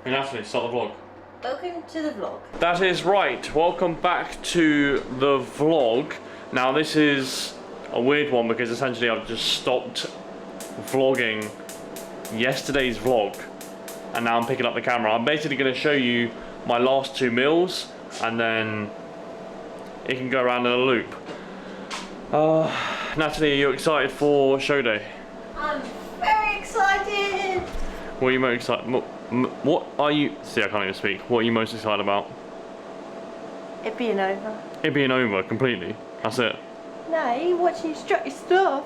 And Natalie, start the vlog. Welcome to the vlog. That is right. Welcome back to the vlog. Now this is a weird one because essentially I've just stopped vlogging yesterday's vlog and now I'm picking up the camera. I'm basically going to show you my last two meals and then it can go around in a loop. Natalie, are you excited for show day? I'm very excited. What are you most excited? What are you? See, I can't even speak. What are you most excited about? It being over. It being over completely. That's it. No, you watching you strut your stuff.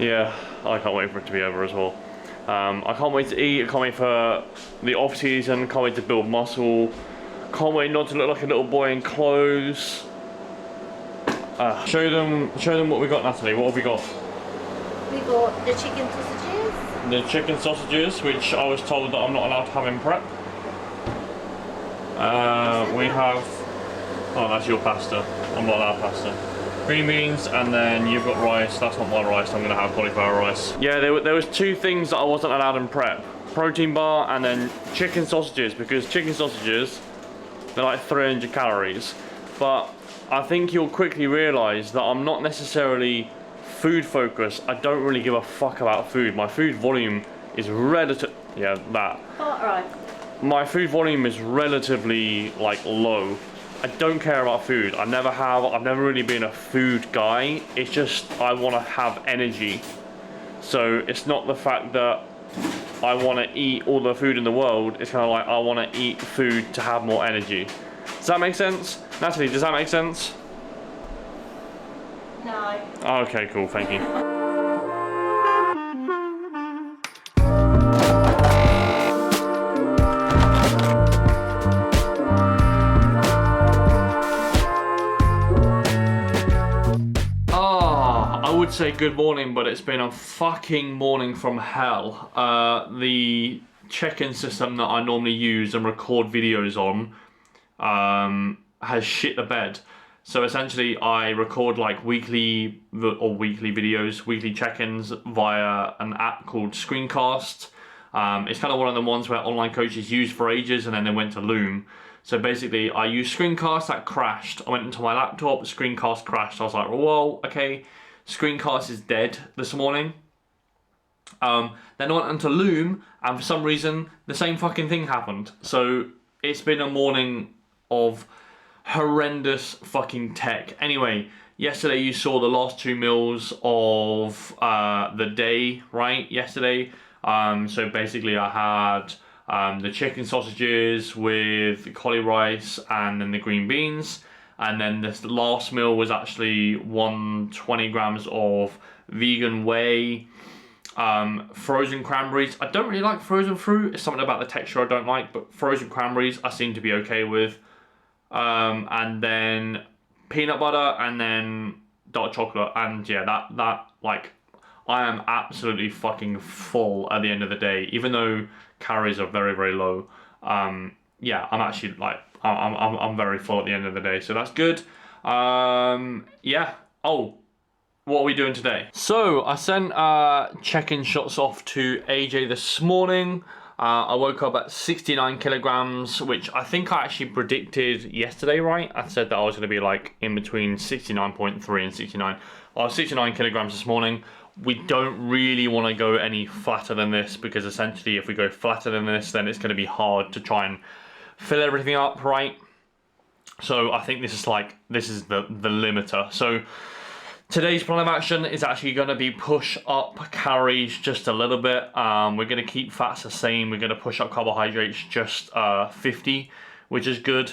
Yeah, I can't wait for it to be over as well. I can't wait to eat. I can't wait for the off season. Can't wait to build muscle. Can't wait not to look like a little boy in clothes. Show them what we got, Natalie. What have we got? We got the chicken sausages. The chicken sausages, which I was told that I'm not allowed to have in prep. We have, oh, that's your pasta. I'm not allowed pasta. Green beans, and then you've got rice. That's not my rice. I'm gonna have cauliflower rice. Yeah, there was two things that I wasn't allowed in prep: protein bar and then chicken sausages, because chicken sausages, they're like 300 calories. But I think you'll quickly realise that I'm not necessarily food focused. I don't really give a fuck about food. My food volume is relative. Yeah, that. Alright. My food volume is relatively like low. I don't care about food. I never have. I've never really been a food guy. It's just I want to have energy. So it's not the fact that I want to eat all the food in the world. It's kind of like I want to eat food to have more energy. Does that make sense? Natalie, does that make sense? No. Okay, cool, thank you. I would say good morning, but it's been a fucking morning from hell. The check-in system that I normally use and record videos on has shit the bed. So essentially I record like weekly videos, weekly check-ins via an app called Screencast. It's kind of one of the ones where online coaches used for ages and then they went to Loom. So basically I used Screencast, that crashed. I went into my laptop, Screencast crashed. I was like, whoa, okay, Screencast is dead this morning. Then I went into Loom and for some reason the same fucking thing happened. So it's been a morning of horrendous fucking tech. Anyway, yesterday you saw the last two meals of the day, right? Yesterday. So basically I had the chicken sausages with cauli rice and then the green beans. And then this last meal was actually 120 grams of vegan whey, frozen cranberries. I don't really like frozen fruit. It's something about the texture I don't like, but frozen cranberries I seem to be okay with. And then peanut butter and then dark chocolate, and yeah, that like I am absolutely fucking full at the end of the day, even though calories are very, very low. Yeah, I'm actually like I'm very full at the end of the day, so that's good. Yeah. Oh, what are we doing today? So I sent check-in shots off to AJ this morning. I woke up at 69 kilograms, which I think I actually predicted yesterday, right? I said that I was going to be like in between 69.3 and 69. I was 69 kilograms this morning. We don't really want to go any flatter than this because essentially if we go flatter than this, then it's going to be hard to try and fill everything up, right? So I think this is the limiter. So today's plan of action is actually going to be push up calories just a little bit. We're going to keep fats the same. We're going to push up carbohydrates just 50, which is good.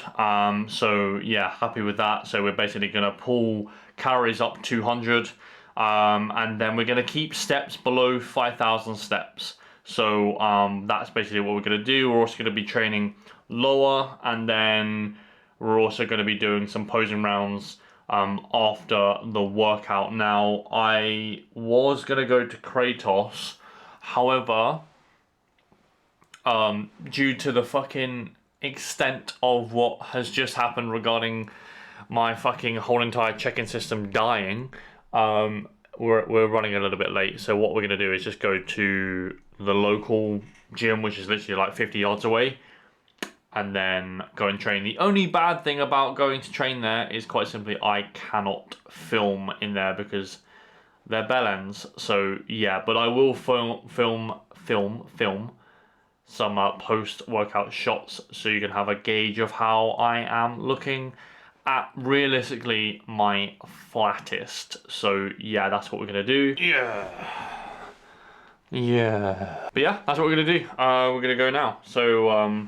So yeah, happy with that. So we're basically going to pull calories up 200. And then we're going to keep steps below 5,000 steps. So that's basically what we're going to do. We're also going to be training lower, and then we're also going to be doing some posing rounds after the workout. Now, I was going to go to Kratos, however, due to the fucking extent of what has just happened regarding my fucking whole entire check-in system dying, we're running a little bit late. So what we're going to do is just go to the local gym, which is literally like 50 yards away, and then go and train. The only bad thing about going to train there is quite simply I cannot film in there because they're bell ends. So yeah, but I will film some post-workout shots so you can have a gauge of how I am looking at realistically my flattest. So yeah, that's what we're gonna do. Yeah. But yeah, that's what we're gonna do. We're gonna go now. So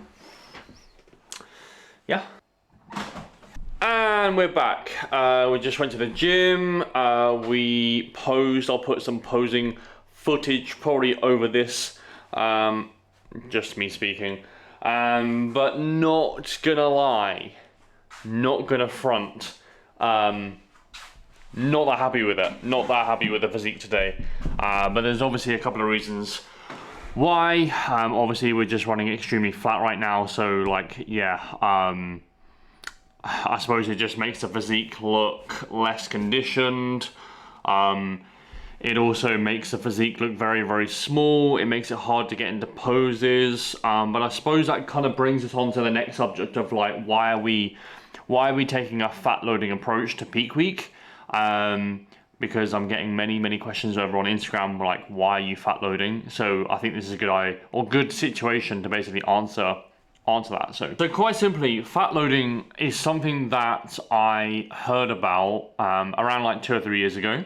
yeah. And we're back. We just went to the gym. We posed. I'll put some posing footage probably over this. Just me speaking. But not gonna lie. Not gonna front. Not that happy with it. Not that happy with the physique today. But there's obviously a couple of reasons why. Obviously we're just running extremely flat right now. So like, yeah. I suppose it just makes the physique look less conditioned. It also makes the physique look very, very small. It makes it hard to get into poses. But I suppose that kind of brings us on to the next subject of like, why are we taking a fat loading approach to peak week? Because I'm getting many questions over on Instagram like, why are you fat loading? So I think this is a good situation to basically answer that. So quite simply, fat loading is something that I heard about around like 2 or 3 years ago,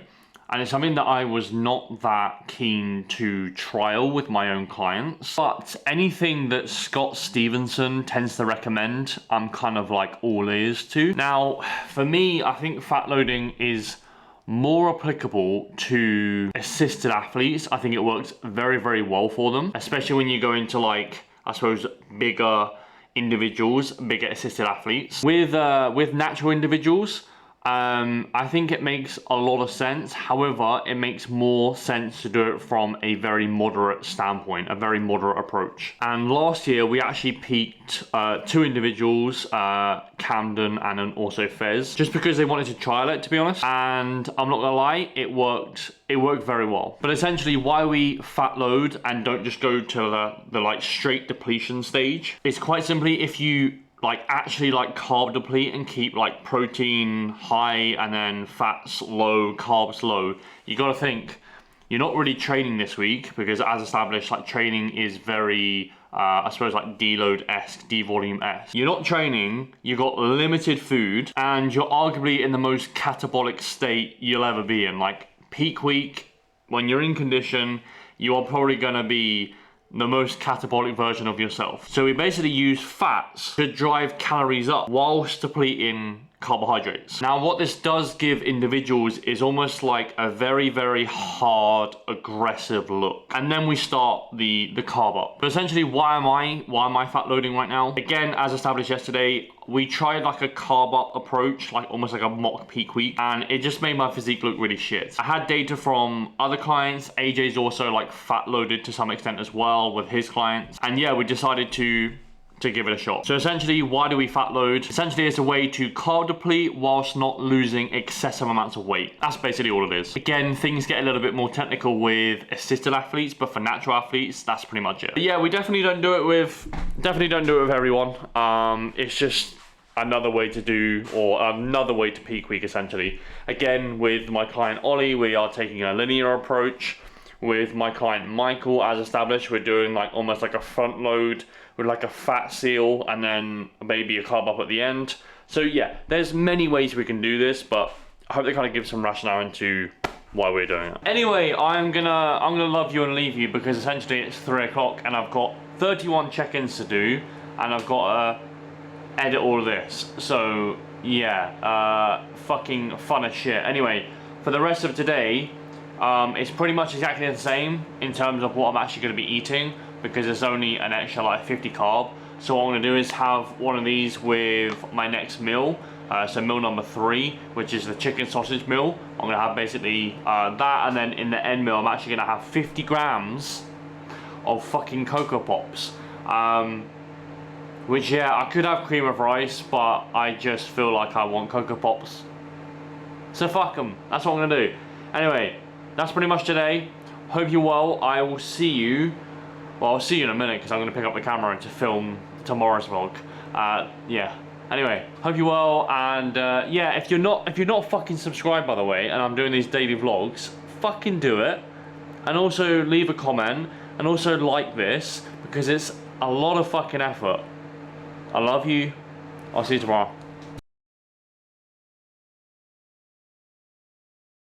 and it's something that I was not that keen to trial with my own clients. But anything that Scott Stevenson tends to recommend, I'm kind of like all ears to. Now, for me, I think fat loading is more applicable to assisted athletes. I think it works very, very well for them, especially when you go into like, I suppose, bigger individuals, bigger assisted athletes. With natural individuals, I think it makes a lot of sense. However, it makes more sense to do it from a very moderate standpoint, a very moderate approach. And last year, we actually peaked 2 individuals, Camden and then also Fez, just because they wanted to trial it, to be honest. And I'm not gonna lie, it worked very well. But essentially, why we fat load and don't just go to the like straight depletion stage is quite simply, if you like actually like carb deplete and keep like protein high and then fats low, carbs low, you got to think you're not really training this week, because as established, like training is very I suppose like deload-esque, devolume-esque. You're not training, you got limited food, and you're arguably in the most catabolic state you'll ever be in. Like peak week, when you're in condition, you are probably gonna be the most catabolic version of yourself. So we basically use fats to drive calories up whilst depleting carbohydrates. Now what this does give individuals is almost like a very, very hard, aggressive look. And then we start the carb up. But essentially, why am I fat loading right now? Again, as established yesterday, we tried like a carb up approach, like almost like a mock peak week, and it just made my physique look really shit. I had data from other clients. AJ's also like fat loaded to some extent as well with his clients. And yeah, we decided to give it a shot. So essentially, why do we fat load? Essentially, it's a way to carb deplete whilst not losing excessive amounts of weight. That's basically all it is. Again, things get a little bit more technical with assisted athletes, but for natural athletes, that's pretty much it. But yeah, we definitely don't do it with everyone. It's just another way to do, or another way to peak week essentially. Again, with my client Ollie, we are taking a linear approach. With my client Michael, as established, we're doing like almost like a front load with like a fat seal and then maybe a carb up at the end. So yeah, there's many ways we can do this, but I hope they kind of give some rationale into why we're doing it. Anyway, I'm gonna love you and leave you, because essentially it's 3 o'clock and I've got 31 check-ins to do and I've got to edit all of this. So yeah, fucking fun as shit. Anyway, for the rest of today, it's pretty much exactly the same in terms of what I'm actually going to be eating, because there's only an extra like 50 carb. So what I'm going to do is have one of these with my next meal. So meal number 3, which is the chicken sausage meal. I'm going to have basically that, and then in the end meal I'm actually going to have 50 grams of fucking Cocoa Pops. Which yeah, I could have cream of rice, but I just feel like I want Cocoa Pops. So fuck them, that's what I'm going to do. Anyway, that's pretty much today. Hope you're well. I will see you Well, I'll see you in a minute because I'm going to pick up the camera to film tomorrow's vlog. Yeah. Anyway, hope you're well, and yeah, if you're not fucking subscribed, by the way, and I'm doing these daily vlogs, fucking do it, and also leave a comment, and also like this because it's a lot of fucking effort. I love you. I'll see you tomorrow.